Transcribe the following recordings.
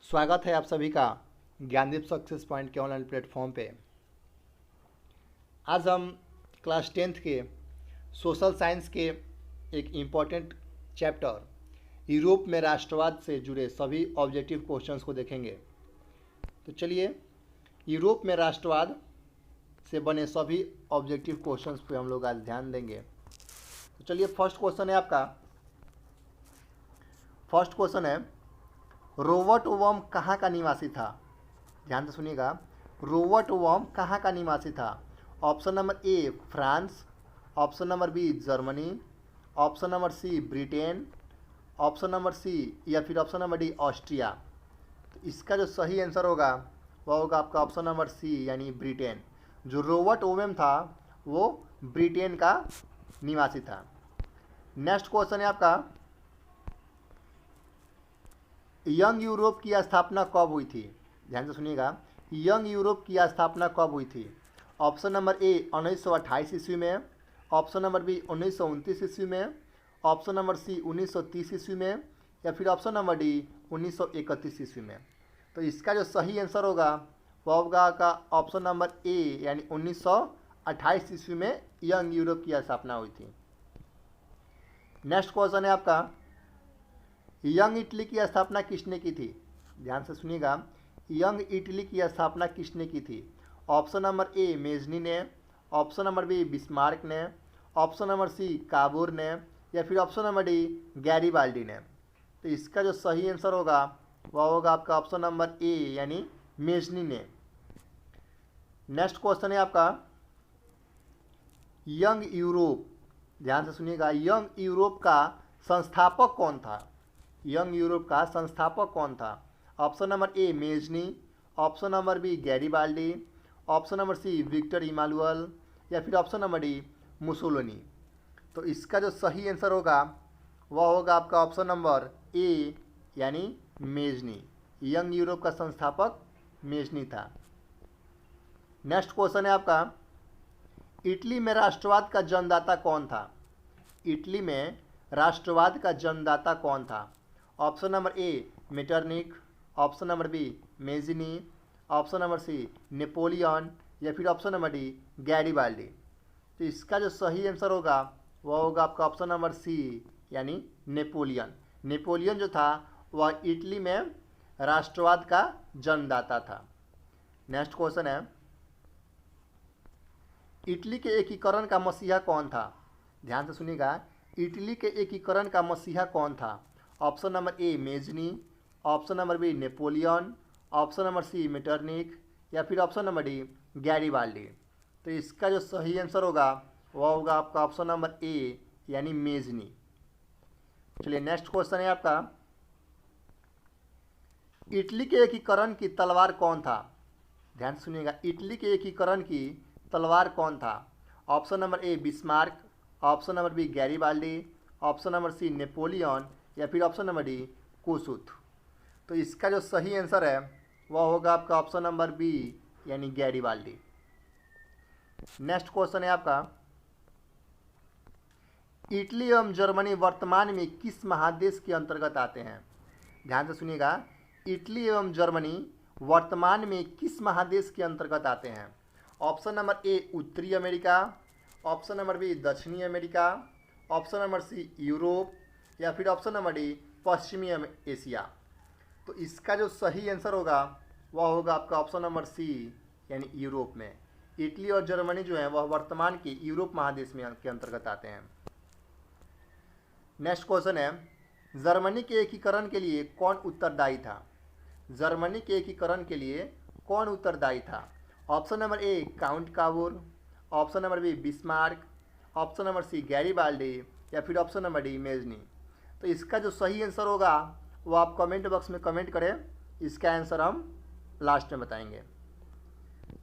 स्वागत है आप सभी का ज्ञानदीप सक्सेस पॉइंट के ऑनलाइन प्लेटफॉर्म पे। आज हम क्लास 10th के सोशल साइंस के एक इम्पॉर्टेंट चैप्टर यूरोप में राष्ट्रवाद से जुड़े सभी ऑब्जेक्टिव क्वेश्चंस को देखेंगे। तो चलिए यूरोप में राष्ट्रवाद से बने सभी ऑब्जेक्टिव क्वेश्चंस पे हम लोग आज ध्यान देंगे। तो चलिए फर्स्ट क्वेश्चन है आपका। फर्स्ट क्वेश्चन है, रॉबर्ट ओवम कहाँ का निवासी था? ध्यान से सुनिएगा, रॉबर्ट ओवम कहाँ का निवासी था? Option number A France, option number B Germany, option number C Britain, option number C या फिर ऑप्शन नंबर डी ऑस्ट्रिया। तो इसका जो सही आंसर होगा वह होगा आपका ऑप्शन नंबर सी यानी ब्रिटेन। जो रॉबर्ट ओवम था वो ब्रिटेन का निवासी था। नेक्स्ट क्वेश्चन है आपका, यंग यूरोप की स्थापना कब हुई थी? ध्यान से सुनिएगा, यंग यूरोप की स्थापना कब हुई थी? ऑप्शन नंबर ए 1928 ईस्वी में, ऑप्शन नंबर बी 1929 ईस्वी में, ऑप्शन नंबर सी 1930 ईस्वी में या फिर ऑप्शन नंबर डी 1931 ईस्वी में। तो इसका जो सही आंसर होगा वह होगा का ऑप्शन नंबर ए यानी 1928 ईस्वी में यंग यूरोप की स्थापना हुई थी। नेक्स्ट क्वेश्चन है आपका, यंग इटली की स्थापना किसने की थी? ध्यान से सुनिएगा, यंग इटली की स्थापना किसने की थी? ऑप्शन नंबर ए मेजनी ने, ऑप्शन नंबर बी बिस्मार्क ने, ऑप्शन नंबर सी काबूर ने या फिर ऑप्शन नंबर डी गैरीबाल्डी ने। तो इसका जो सही आंसर होगा वह होगा आपका ऑप्शन नंबर ए यानी मेजनी ने। नेक्स्ट क्वेश्चन है आपका, यंग यूरोप, ध्यान से सुनिएगा, यंग यूरोप का संस्थापक कौन था? यंग यूरोप का संस्थापक कौन था? Option number A Mazzini, option number B Garibaldi, option number C Victor Emmanuel या फिर ऑप्शन नंबर डी मुसोलिनी। तो इसका जो सही आंसर होगा वह होगा आपका ऑप्शन नंबर ए यानी मेजनी। यंग यूरोप का संस्थापक मेजनी था। नेक्स्ट क्वेश्चन है आपका, इटली में राष्ट्रवाद का जन्मदाता कौन था? इटली में राष्ट्रवाद का जन्मदाता कौन था? Option number A Metternich, option number B Mazzini, option number C Napoleon या फिर ऑप्शन नंबर डी गैरीबाल्डी। तो इसका जो सही आंसर होगा वह होगा आपका ऑप्शन नंबर सी यानी नेपोलियन। नेपोलियन जो था वह इटली में राष्ट्रवाद का जन्मदाता था। नेक्स्ट क्वेश्चन है, इटली के एकीकरण का मसीहा कौन था? ध्यान से सुनिएगा, इटली के एकीकरण का मसीहा कौन था? Option number A Mazzini, option number B Napoleon, option number C Metternich या फिर ऑप्शन नंबर डी गैरीबाल्डी। तो इसका जो सही आंसर होगा वह होगा आपका ऑप्शन नंबर ए यानी मेजनी। चलिए नेक्स्ट क्वेश्चन है आपका, इटली के एकीकरण की तलवार कौन था? ध्यान से सुनिएगा, इटली के एकीकरण की तलवार कौन था? Option number A Bismarck, option number B Garibaldi, option number C Napoleon या फिर ऑप्शन नंबर डी कोसुथ। तो इसका जो सही आंसर है वह होगा आपका ऑप्शन नंबर बी यानी गैरीबाल्डी। नेक्स्ट क्वेश्चन है आपका, इटली एवं जर्मनी वर्तमान में किस महादेश के अंतर्गत आते हैं? ध्यान से सुनिएगा, इटली एवं जर्मनी वर्तमान में किस महादेश के अंतर्गत आते हैं? ऑप्शन नंबर ए उत्तरी अमेरिका, ऑप्शन नंबर बी दक्षिणी America, option number C Europe या फिर ऑप्शन नंबर डी पश्चिमी एशिया। तो इसका जो सही आंसर होगा वह होगा आपका ऑप्शन नंबर सी यानी यूरोप में। इटली और जर्मनी जो है वह वर्तमान के यूरोप महादेश में के अंतर्गत आते हैं। नेक्स्ट क्वेश्चन है, जर्मनी के एकीकरण के लिए कौन उत्तरदायी था? जर्मनी के एकीकरण के लिए कौन उत्तरदायी था? Option number A Count Cavour, option number B Bismarck, option number C Garibaldi या फिर ऑप्शन नंबर डी मेजनी। तो इसका जो सही आंसर होगा वो आप कमेंट बॉक्स में कमेंट करें, इसका आंसर हम लास्ट में बताएंगे।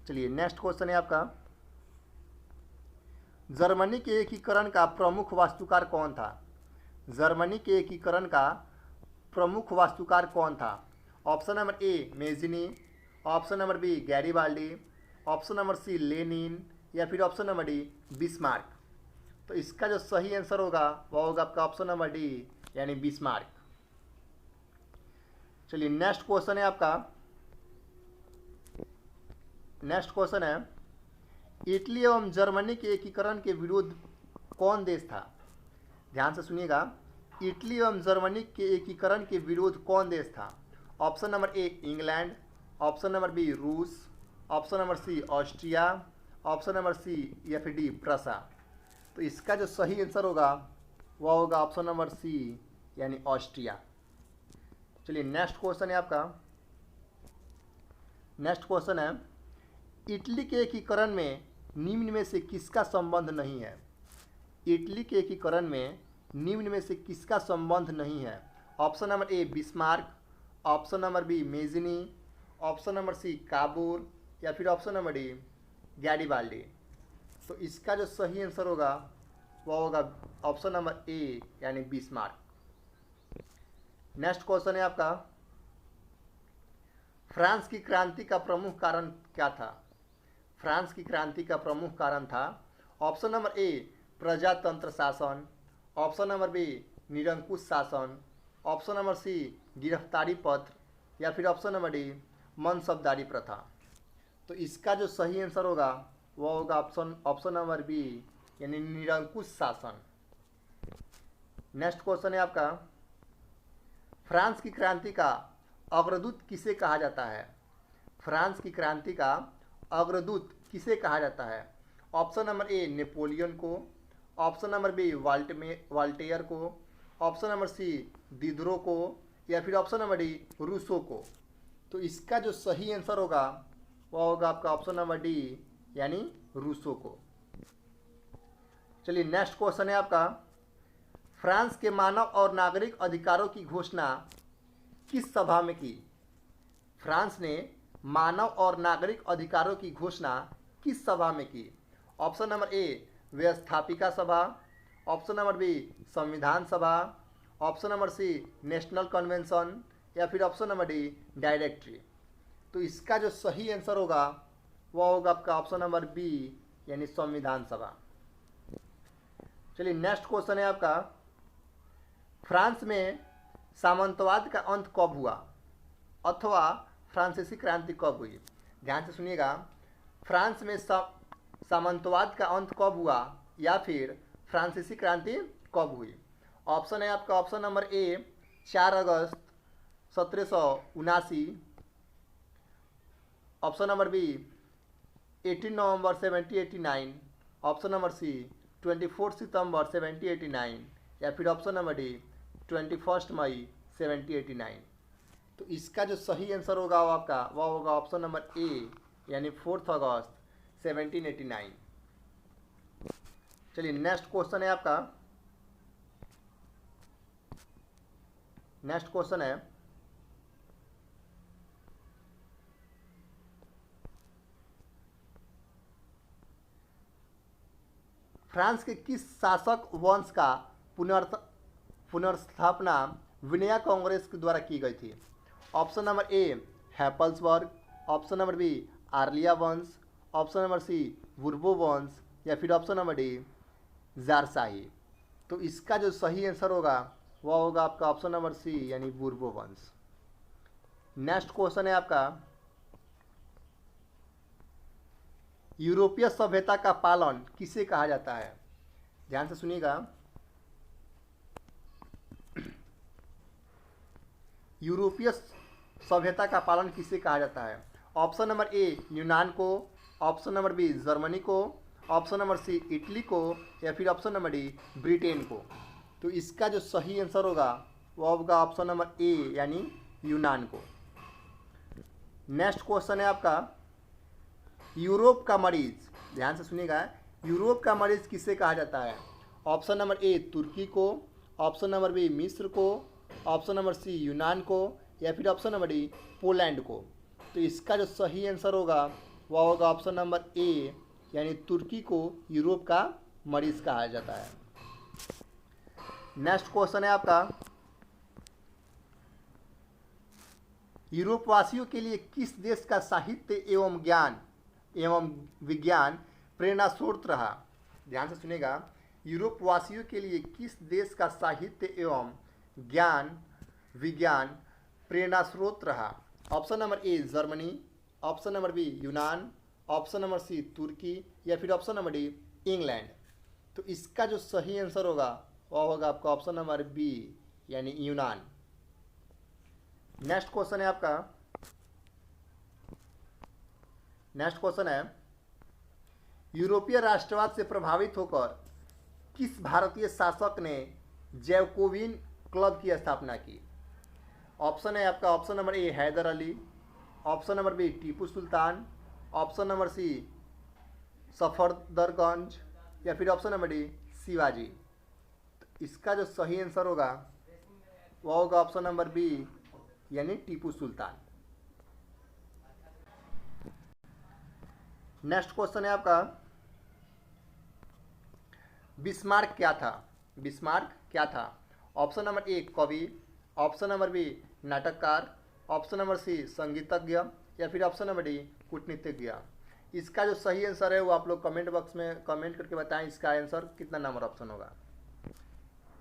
चलिए नेक्स्ट क्वेश्चन है आपका, जर्मनी के एकीकरण का प्रमुख वास्तुकार कौन था? जर्मनी के एकीकरण का प्रमुख वास्तुकार कौन था? Option number A Mazzini, option number B Garibaldi, option number C Lenin या फिर ऑप्शन नंबर डी बिस्मार्क। तो इसका जो सही आंसर होगा वह होगा आपका ऑप्शन नंबर डी यानी बिस्मार्क। चलिए नेक्स्ट क्वेश्चन है आपका, नेक्स्ट क्वेश्चन है इटली एवं जर्मनी के एकीकरण के विरुद्ध कौन देश था? ध्यान से सुनिएगा, इटली एवं जर्मनी के एकीकरण के विरुद्ध कौन देश था? Option number A England, option number B रूस, option number C Austria, option number C या फिर डी प्रसा। तो इसका जो सही आंसर होगा वह होगा ऑप्शन नंबर सी यानी ऑस्ट्रिया। चलिए नेक्स्ट क्वेश्चन है आपका, नेक्स्ट क्वेश्चन है इटली के एकीकरण में निम्न में से किसका संबंध नहीं है? इटली के एकीकरण में निम्न में से किसका संबंध नहीं है? Option number A Bismarck, option number B Mazzini, option number C Cavour या फिर ऑप्शन नंबर डी गैरिबाल्डी। तो इसका जो सही आंसर होगा वह होगा ऑप्शन नंबर ए यानी बिस्मार्क। नेक्स्ट क्वेश्चन है आपका, फ्रांस की क्रांति का प्रमुख कारण क्या था? फ्रांस की क्रांति का प्रमुख कारण था ऑप्शन नंबर ए प्रजातंत्र शासन, ऑप्शन नंबर बी निरंकुश शासन, ऑप्शन नंबर सी गिरफ्तारी पत्र या फिर ऑप्शन नंबर डी मनसबदारी प्रथा। तो इसका जो सही आंसर होगा वह होगा ऑप्शन नंबर बी यानी निरंकुश शासन। नेक्स्ट क्वेश्चन है आपका, फ्रांस की क्रांति का अग्रदूत किसे कहा जाता है? फ्रांस की क्रांति का अग्रदूत किसे कहा जाता है? ऑप्शन नंबर ए नेपोलियन को, ऑप्शन नंबर बी वाल्टेयर को, ऑप्शन नंबर सी दिदरो को या फिर ऑप्शन नंबर डी रूसो को। तो इसका जो सही आंसर होगा वह होगा आपका ऑप्शन नंबर डी यानी रूसो को। चलिए नेक्स्ट क्वेश्चन है आपका, फ्रांस के मानव और नागरिक अधिकारों की घोषणा किस सभा में की? फ्रांस ने मानव और नागरिक अधिकारों की घोषणा किस सभा में की? ऑप्शन नंबर ए व्यवस्थापिका सभा, ऑप्शन नंबर बी संविधान सभा, option number C National Convention या फिर ऑप्शन नंबर डी डायरेक्टरी। तो इसका जो सही आंसर होगा वह होगा आपका ऑप्शन नंबर बी यानी संविधान सभा। चलिए नेक्स्ट क्वेश्चन है आपका, फ्रांस में सामंतवाद का अंत कब हुआ अथवा फ्रांसीसी क्रांति कब हुई? ध्यान से सुनिएगा, फ्रांस में सामंतवाद का अंत कब हुआ या फिर फ्रांसीसी क्रांति कब हुई? ऑप्शन है आपका ऑप्शन नंबर ए 4 अगस्त 1779, ऑप्शन नंबर बी 18 नवंबर 1789, ऑप्शन नंबर सी 24 सितंबर 1789 या फिर ऑप्शन नंबर डी 21 मई 1789। तो इसका जो सही आंसर होगा वह होगा ऑप्शन नंबर ए यानी 4 अगस्त 1789। चलिए नेक्स्ट क्वेश्चन है आपका, नेक्स्ट क्वेश्चन है फ्रांस के किस शासक वंश का पुनर्स्थापना विनया कांग्रेस के द्वारा की गई थी? Option number A Habsburg, option number B आर्लिया वंश, ऑप्शन नंबर सी बुर्बो वंश या फिर ऑप्शन नंबर डी जारशाही। तो इसका जो सही आंसर होगा वह होगा आपका ऑप्शन नंबर सी यानी बुर्बो वंश। नेक्स्ट क्वेश्चन है आपका, यूरोपीय सभ्यता का पालन किसे कहा जाता है? ध्यान से सुनिएगा, यूरोपीय सभ्यता का पालन किसे कहा जाता है? ऑप्शन नंबर ए यूनान को, ऑप्शन नंबर बी जर्मनी को, ऑप्शन नंबर सी इटली को या फिर ऑप्शन नंबर डी ब्रिटेन को। तो इसका जो सही आंसर होगा वह होगा ऑप्शन नंबर ए यानी यूनान को। नेक्स्ट क्वेश्चन है आपका, यूरोप का मरीज, ध्यान से सुनिएगा, यूरोप का मरीज किसे कहा जाता है? ऑप्शन नंबर ए तुर्की को, ऑप्शन नंबर बी मिस्र को, ऑप्शन नंबर सी यूनान को या फिर ऑप्शन नंबर डी पोलैंड को। तो इसका जो सही आंसर होगा वह होगा ऑप्शन नंबर ए यानी तुर्की को यूरोप का मरीज कहा जाता है। नेक्स्ट क्वेश्चन है आपका, यूरोप वासियों के लिए किस देश का साहित्य एवं ज्ञान एवं विज्ञान प्रेरणा स्रोत रहा? ध्यान से सुनेगा, यूरोप वासियों के लिए किस देश का साहित्य एवं ज्ञान विज्ञान प्रेरणा स्रोत रहा? Option number A Germany, option number B यूनान, ऑप्शन नंबर सी तुर्की, या फिर ऑप्शन नंबर डी इंग्लैंड। तो इसका जो सही आंसर होगा वह होगा आपका ऑप्शन नंबर बी यानी यूनान। नेक्स्ट क्वेश्चन है आपका, नेक्स्ट क्वेश्चन है यूरोपीय राष्ट्रवाद से प्रभावित होकर किस भारतीय शासक ने जैकोबिन क्लब की स्थापना की? ऑप्शन है आपका option number A Haidar Ali, option number B Tipu Sultan, option number C Safdarjung, या फिर ऑप्शन नंबर डी शिवाजी। तो इसका जो सही आंसर होगा वह होगा ऑप्शन नंबर बी यानी टीपू सुल्तान। नेक्स्ट क्वेश्चन है आपका बिस्मार्क क्या था? बिस्मार्क क्या था? ऑप्शन नंबर ए कवि, ऑप्शन नंबर बी नाटककार, ऑप्शन नंबर सी संगीतज्ञ, या फिर ऑप्शन नंबर डी कूटनीतिज्ञ। इसका जो सही आंसर है वो आप लोग कमेंट बॉक्स में कमेंट करके बताएं इसका आंसर कितना नंबर ऑप्शन होगा।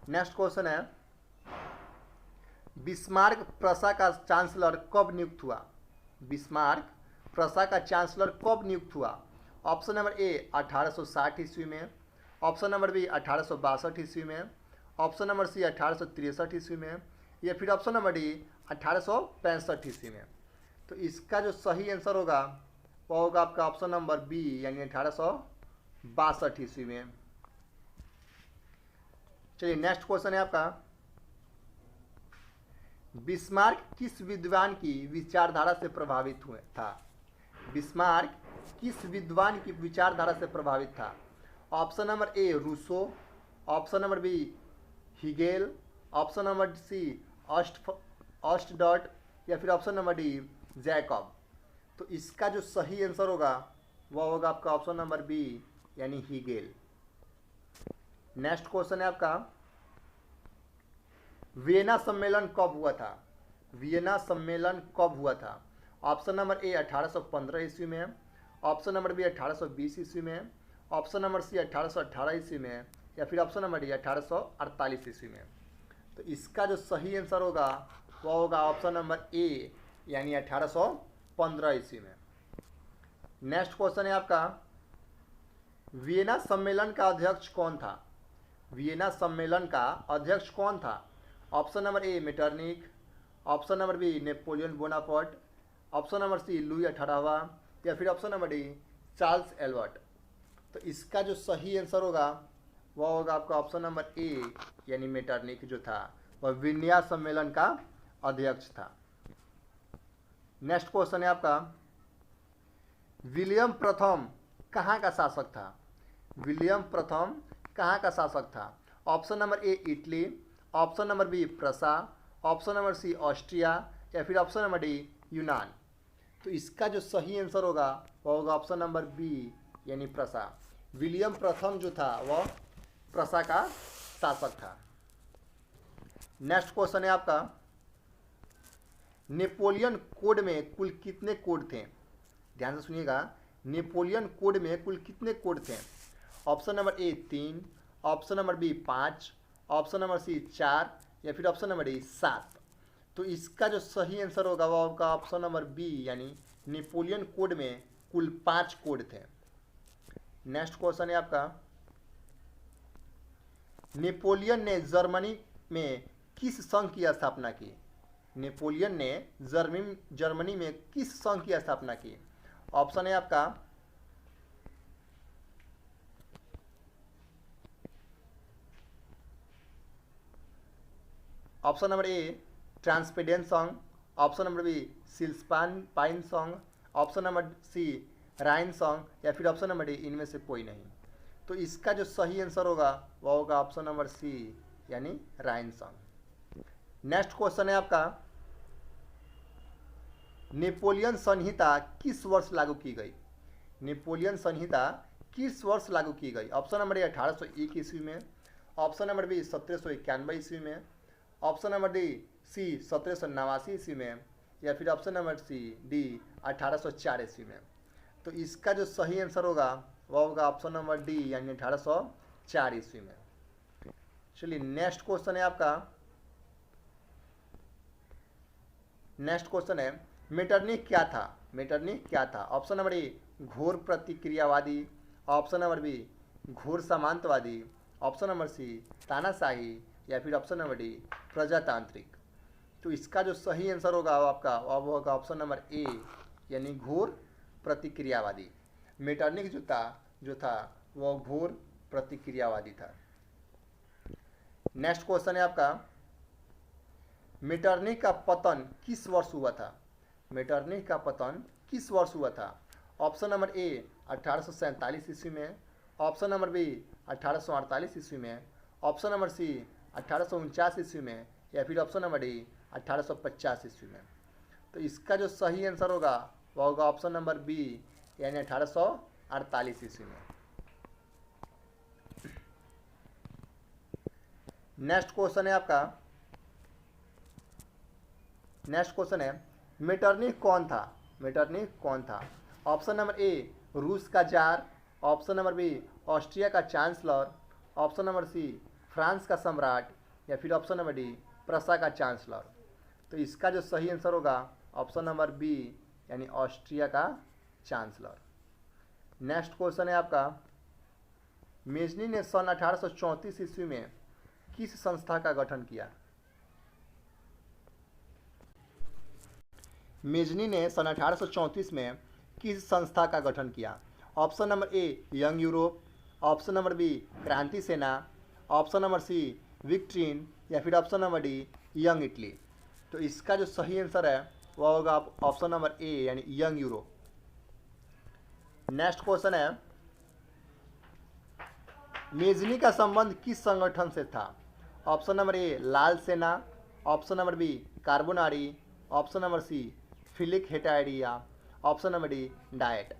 नेक्स्ट क्वेश्चन है बिस्मार्क प्रसा का चांसलर कब नियुक्त हुआ? बिस्मार्क प्रसा का चांसलर कब नियुक्त हुआ? ऑप्शन नंबर ए 1860 ईस्वी में, ऑप्शन नंबर बी 1862 ईस्वी में, ऑप्शन नंबर सी 1863 ईस्वी में, या फिर ऑप्शन नंबर डी 1865 ईस्वी में। तो इसका जो सही आंसर होगा वो होगा आपका ऑप्शन नंबर बी यानी 1862 ईस्वी में। चलिए नेक्स्ट क्वेश्चन है आपका बिस्मार्क किस विद्वान की विचारधारा से प्रभावित हुए था? बिस्मार्क किस विद्वान की विचारधारा से प्रभावित था? Option number A Rousseau, option number B Hegel, option number C ऑस्टडॉट, या फिर ऑप्शन नंबर डी जैकब। तो इसका जो सही आंसर होगा वह होगा आपका ऑप्शन नंबर बी यानी हिगेल। नेक्स्ट क्वेश्चन है आपका वियना सम्मेलन कब हुआ था? वियना सम्मेलन कब हुआ था? ऑप्शन नंबर ए 1815 ईस्वी में, ऑप्शन नंबर बी 1820 ईस्वी में, ऑप्शन नंबर सी 1818 ईस्वी में, या फिर ऑप्शन नंबर डी 1848 ईस्वी में। तो इसका जो सही आंसर होगा वह होगा ऑप्शन नंबर ए यानी 1815 ईस्वी में। नेक्स्ट क्वेश्चन है आपका वियना सम्मेलन का अध्यक्ष कौन था? वियना सम्मेलन का अध्यक्ष कौन था? Option number A Metternich, option number B Napoleon Bonaparte, option number C Louis 18वां, या फिर option number D Charles Albert. तो इसका जो सही आंसर होगा वह होगा आपका ऑप्शन नंबर ए यानी मेटरनिक जो था वह वियना सम्मेलन का अध्यक्ष था। नेक्स्ट क्वेश्चन है आपका विलियम प्रथम कहाँ का शासक था? विलियम प्रथम कहाँ का शासक था? Option number A Italy, option number B Prussia, option number C Austria, या फिर ऑप्शन नंबर डी यूनान। तो इसका जो सही आंसर होगा वह होगा ऑप्शन नंबर बी यानी प्रसा। विलियम प्रथम जो था वह प्रसा का शासक था। नेक्स्ट क्वेश्चन है आपका नेपोलियन कोड में कुल कितने कोड थे? ध्यान से सुनिएगा, नेपोलियन कोड में कुल कितने कोड थे? Option number A 3, option number B 5, option number C 4, या फिर ऑप्शन नंबर डी 7। तो इसका जो सही आंसर होगा वह होगा ऑप्शन नंबर बी यानी नेपोलियन कोड में कुल 5 कोड थे। नेक्स्ट क्वेश्चन है आपका नेपोलियन ने जर्मनी में किस संघ की स्थापना की? नेपोलियन ने जर्मनी में किस संघ की स्थापना की? ऑप्शन है आपका ऑप्शन नंबर ए ट्रांसपेडेंट संघ, ऑप्शन नंबर बी सिल्सपान पाइन संघ, ऑप्शन नंबर सी राइन संघ, या फिर ऑप्शन नंबर डी इनमें से कोई नहीं। तो इसका जो सही आंसर होगा वह होगा ऑप्शन नंबर सी यानी राइन संघ। नेक्स्ट क्वेश्चन है आपका नेपोलियन संहिता किस वर्ष लागू की गई? नेपोलियन संहिता किस वर्ष लागू की गई? ऑप्शन नंबर ए 1801 ईस्वी में, ऑप्शन नंबर बी 1791 ईस्वी में, ऑप्शन नंबर डी सी 1789 ईस्वी में, या फिर ऑप्शन नंबर सी डी 1804 ईस्वी में। तो इसका जो सही आंसर होगा वह होगा ऑप्शन नंबर डी यानी 1804 ईस्वी में। चलिए नेक्स्ट क्वेश्चन है आपका नेक्स्ट क्वेश्चन है मेटरनिख क्या था? मेटरनिख क्या था? ऑप्शन नंबर ए घोर प्रतिक्रियावादी, ऑप्शन नंबर बी घोर सामंतवादी, ऑप्शन नंबर सी तानाशाही, या फिर ऑप्शन नंबर डी प्रजातांत्रिक। तो इसका जो सही आंसर होगा आपका वो होगा ऑप्शन नंबर ए यानी घोर प्रतिक्रियावादी। मेटरनिख जो था वह घोर प्रतिक्रियावादी था। नेक्स्ट क्वेश्चन है आपका मेटरनिख का पतन किस वर्ष हुआ था? मेटरनिख का पतन किस वर्ष हुआ था? ऑप्शन नंबर ए 1847 ईस्वी में, ऑप्शन नंबर बी 1848 ईस्वी में, ऑप्शन नंबर सी 1849 ईस्वी में, या फिर ऑप्शन नंबर डी 1850 ईस्वी में। तो इसका जो सही आंसर होगा वह होगा ऑप्शन नंबर बी यानी 1848 ईस्वी में। नेक्स्ट क्वेश्चन है आपका, नेक्स्ट क्वेश्चन है मेटरनिख कौन था? मेटरनिख कौन था? ऑप्शन नंबर ए रूस का जार, ऑप्शन नंबर बी ऑस्ट्रिया का chancellor, option number C France का सम्राट, या फिर ऑप्शन नंबर डी प्रसा का चांसलर। तो इसका जो सही आंसर होगा ऑप्शन नंबर बी यानी ऑस्ट्रिया का चांसलर। नेक्स्ट क्वेश्चन है आपका मेजनी ने सन 1834 ईस्वी में किस संस्था का गठन किया? मेजनी ने सन 1834 में किस संस्था का गठन किया? Option number A Young Europe, option number B क्रांति सेना, ऑप्शन नंबर सी विक्ट्रीन, या फिर option number D Young Italy. तो इसका जो सही आंसर है वह होगा ऑप्शन नंबर ए यानी यंग यूरोप। नेक्स्ट क्वेश्चन है मेजनी का संबंध किस संगठन से था? ऑप्शन नंबर ए लाल सेना, option number B Carbonari, option number C Philike Hetairia, option number D Diet.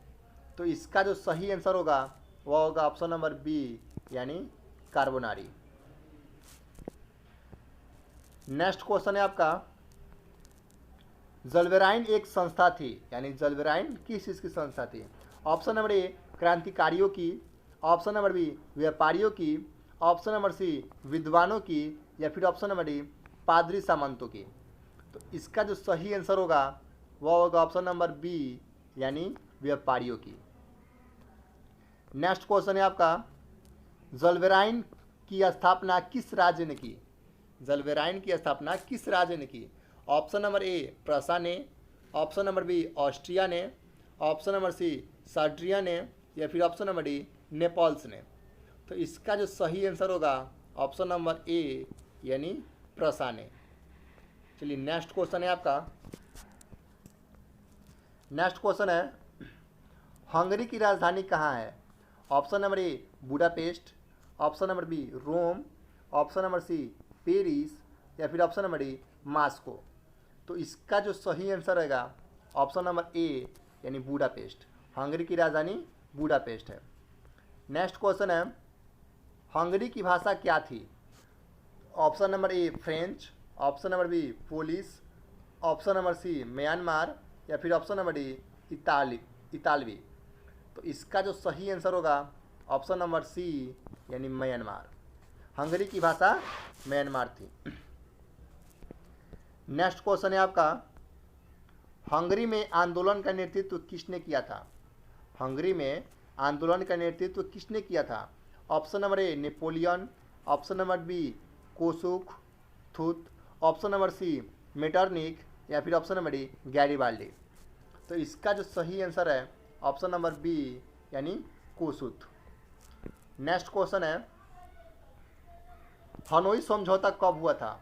तो इसका जो सही आंसर होगा वह होगा ऑप्शन नंबर बी यानी कार्बोनारी। नेक्स्ट क्वेश्चन है आपका जलवेराइन एक संस्था थी, यानी जलवेराइन किस चीज़ की संस्था थी? ऑप्शन नंबर ए क्रांतिकारियों की, ऑप्शन नंबर बी व्यापारियों की, ऑप्शन नंबर सी विद्वानों की, या फिर ऑप्शन नंबर डी पादरी सामंतों की। तो इसका जो सही आंसर होगा वह होगा ऑप्शन नंबर बी यानी व्यापारियों की। नेक्स्ट क्वेश्चन है आपका जलवेराइन की स्थापना किस राज्य ने की? जलवेराइन की स्थापना किस राज्य ने की? ऑप्शन नंबर ए प्रसा ने, ऑप्शन नंबर बी ऑस्ट्रिया ने, ऑप्शन नंबर सी सर्डिया ने, या फिर ऑप्शन नंबर डी नेपल्स ने। तो इसका जो सही आंसर होगा ऑप्शन नंबर ए यानी प्रसा ने। चलिए नेक्स्ट क्वेश्चन है आपका, नेक्स्ट क्वेश्चन है हंगरी की राजधानी कहाँ है? Option number A Budapest, option number B Rome, option number C Paris, या फिर ऑप्शन नंबर डी मास्को। तो इसका जो सही आंसर रहेगा ऑप्शन नंबर ए यानी बुडापेस्ट। हंगरी की राजधानी बुडापेस्ट है। नेक्स्ट क्वेश्चन है हंगरी की भाषा क्या थी? Option number A French, option number B Polish, option number C Myanmar, या फिर ऑप्शन नंबर डी इतालवी। तो इसका जो सही आंसर होगा ऑप्शन नंबर सी यानी म्यांमार। हंगरी की भाषा म्यांमार थी। नेक्स्ट क्वेश्चन है आपका हंगरी में आंदोलन का नेतृत्व किसने किया था? हंगरी में आंदोलन का नेतृत्व किसने किया था? Option number A Napoleon, option number B Kossuth, option number C Metternich, या फिर ऑप्शन नंबर डी गैरिबाल्डी। तो इसका जो सही आंसर है ऑप्शन नंबर बी यानी कोसुथ। नेक्स्ट क्वेश्चन है हनोई समझौता कब हुआ था?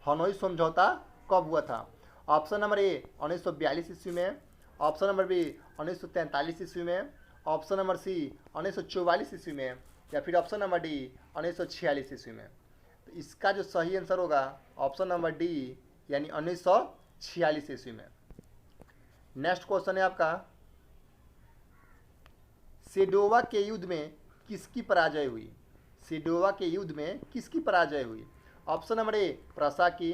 हनोई समझौता कब हुआ था? ऑप्शन नंबर ए 1942 ईस्वी में, ऑप्शन नंबर बी 1943 ईस्वी में, ऑप्शन नंबर सी 1944 ईस्वी में, या फिर ऑप्शन नंबर डी 1946 ईस्वी में। तो इसका जो सही आंसर होगा ऑप्शन नंबर डी यानी 1946 ईस्वी में। नेक्स्ट क्वेश्चन है आपका सेडोवा के युद्ध में किसकी पराजय हुई? सेडोवा के युद्ध में किसकी पराजय हुई? ऑप्शन नंबर ए प्रसा की,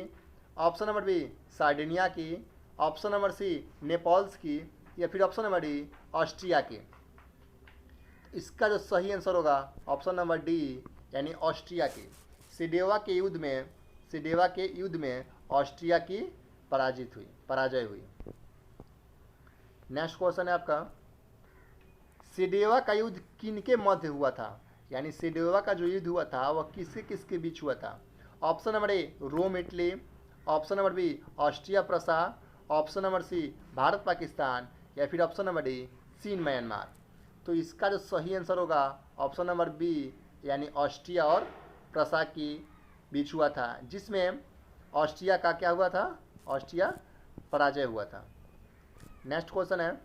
ऑप्शन नंबर बी सार्डिनिया की, ऑप्शन नंबर सी नेपल्स की, या फिर ऑप्शन नंबर डी ऑस्ट्रिया की। इसका जो सही आंसर होगा ऑप्शन नंबर डी यानी ऑस्ट्रिया की। सेडोवा के युद्ध में ऑस्ट्रिया की पराजय हुई। नेक्स्ट क्वेश्चन है आपका, सेडोवा का युद्ध किनके मध्य हुआ था, यानी सेडोवा का जो युद्ध हुआ था वह किसके किसके बीच हुआ था। Option number A Rome Italy, option number B Austria Prussia, option number C Bharat Pakistan, या फिर ऑप्शन नंबर डी चीन म्यांमार। तो इसका जो सही आंसर होगा ऑप्शन नंबर बी, यानी ऑस्ट्रिया और प्रसा के बीच हुआ था, जिसमें ऑस्ट्रिया का क्या हुआ था, ऑस्ट्रिया पराजय हुआ था। नेक्स्ट क्वेश्चन है,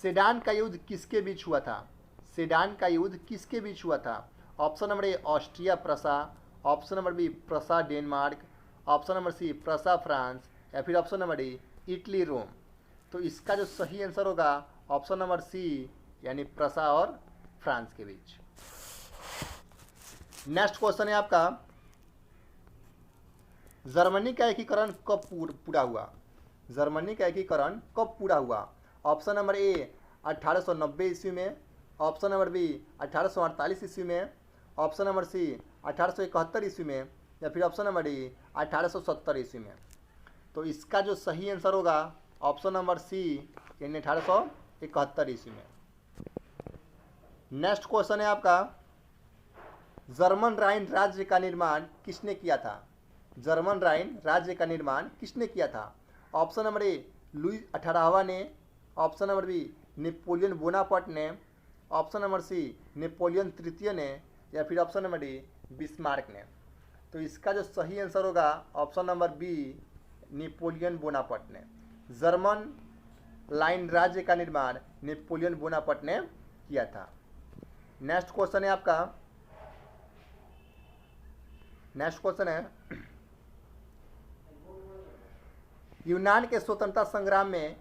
सेडान का युद्ध किसके बीच हुआ था, सेडान का युद्ध किसके बीच हुआ था। Option number A Austria Prussia, option number B Prussia Denmark, option number C Prussia France, या फिर option number D Italy Rome. तो इसका जो सही आंसर होगा ऑप्शन नंबर सी, यानी प्रसा और फ्रांस के बीच। नेक्स्ट क्वेश्चन है आपका, जर्मनी का एकीकरण कब पूरा हुआ, जर्मनी का एकीकरण कब पूरा हुआ। ऑप्शन नंबर ए 1890 ईस्वी में, ऑप्शन नंबर बी 1848 ईस्वी में, ऑप्शन नंबर सी 1871 ईस्वी में, या फिर ऑप्शन नंबर डी 1870 ईस्वी में। तो इसका जो सही आंसर होगा ऑप्शन नंबर सी, यानी 1871 ईस्वी में। नेक्स्ट क्वेश्चन है आपका, जर्मन राइन राज्य का निर्माण किसने किया था, जर्मन राइन राज्य का निर्माण किसने किया था। ऑप्शन नंबर ए लुई 18वां ने, option number B Napoleon Bonaparte ने, ऑप्शन नंबर सी नेपोलियन तृतीय ने, या फिर ऑप्शन नंबर डी बिस्मार्क ने। तो इसका जो सही आंसर होगा option number B, Napoleon Bonaparte ने। जर्मन लाइन राज्य का निर्माण नेपोलियन बोनापार्ट ने किया था। नेक्स्ट क्वेश्चन है आपका, नेक्स्ट क्वेश्चन है, यूनान के स्वतंत्रता संग्राम में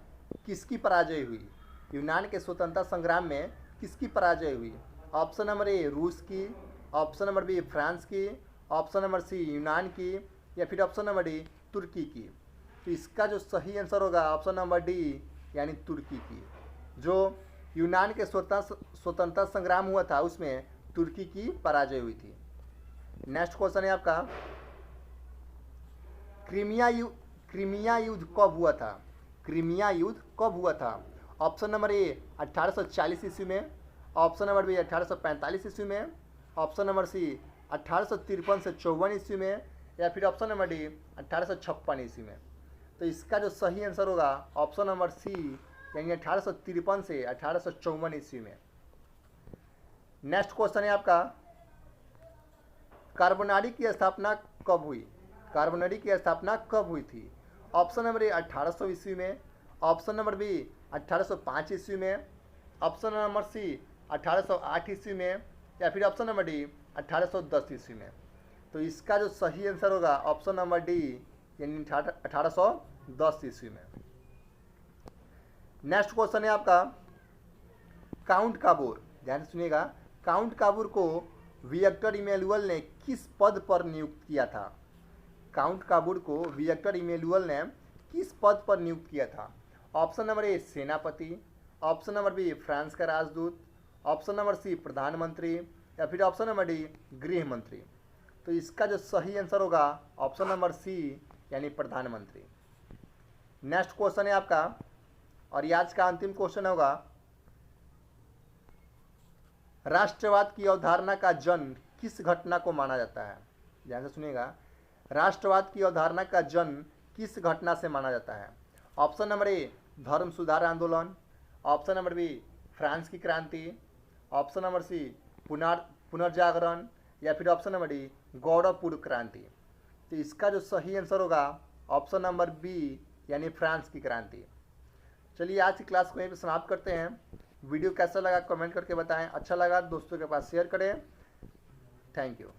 किसकी पराजय हुई, यूनान के स्वतंत्रता संग्राम में किसकी पराजय हुई। ऑप्शन नंबर ए रूस की, ऑप्शन नंबर बी फ्रांस की, ऑप्शन नंबर सी यूनान की, या फिर ऑप्शन नंबर डी तुर्की की। तो इसका जो सही आंसर होगा ऑप्शन नंबर डी, यानी तुर्की की। जो यूनान के स्वतंत्रता संग्राम हुआ था उसमें तुर्की की पराजय हुई थी। नेक्स्ट क्वेश्चन है आपका, क्रीमिया युद्ध कब हुआ था, क्रीमिया युद्ध कब हुआ था। ऑप्शन नंबर ए 1840 ईस्वी में, ऑप्शन नंबर बी 1845 ईस्वी में, ऑप्शन नंबर सी 1853 से 54 ईस्वी में, या फिर ऑप्शन नंबर डी 1856 ईस्वी में। तो इसका जो सही आंसर होगा ऑप्शन नंबर सी, यानी 1853 से 1854 ईस्वी में। नेक्स्ट क्वेश्चन है आपका, कार्बोनारी की स्थापना कब हुई, कार्बोनारी की स्थापना कब हुई थी। ऑप्शन नंबर ए 1800 ईस्वी में, ऑप्शन नंबर बी 1805 ईस्वी में, ऑप्शन नंबर सी 1808 ईस्वी में, या फिर ऑप्शन नंबर डी 1810 ईस्वी में। तो इसका जो सही आंसर होगा ऑप्शन नंबर डी, यानी 1810 ईस्वी में। नेक्स्ट क्वेश्चन है आपका, काउंट काबूर, ध्यान से सुनिएगा, काउंट काबूर को विक्टर इमैनुअल ने किस पद पर नियुक्त किया था। काउंट काबूर को विक्टर इमैनुअल ने किस पद पर नियुक्त किया था। ऑप्शन नंबर ए सेनापति, ऑप्शन नंबर बी फ्रांस का राजदूत, ऑप्शन नंबर सी प्रधानमंत्री, या फिर ऑप्शन नंबर डी गृह मंत्री। तो इसका जो सही आंसर होगा ऑप्शन नंबर सी, यानी प्रधानमंत्री। नेक्स्ट क्वेश्चन है आपका, और ये आज का अंतिम क्वेश्चन होगा, राष्ट्रवाद की अवधारणा का जन्म किस घटना को माना जाता है। ध्यान से सुनिएगा, राष्ट्रवाद की अवधारणा का जन्म किस घटना से माना जाता है। ऑप्शन नंबर ए धर्म सुधार आंदोलन, ऑप्शन नंबर बी फ्रांस की क्रांति, ऑप्शन नंबर सी पुनर्जागरण, या फिर ऑप्शन नंबर डी गौरवपूर्ण क्रांति। तो इसका जो सही आंसर होगा ऑप्शन नंबर बी, यानी फ्रांस की क्रांति। चलिए आज की क्लास को यहीं पे समाप्त करते हैं। वीडियो कैसा लगा कमेंट करके बताएं, अच्छा लगा दोस्तों के पास शेयर करें। Thank you.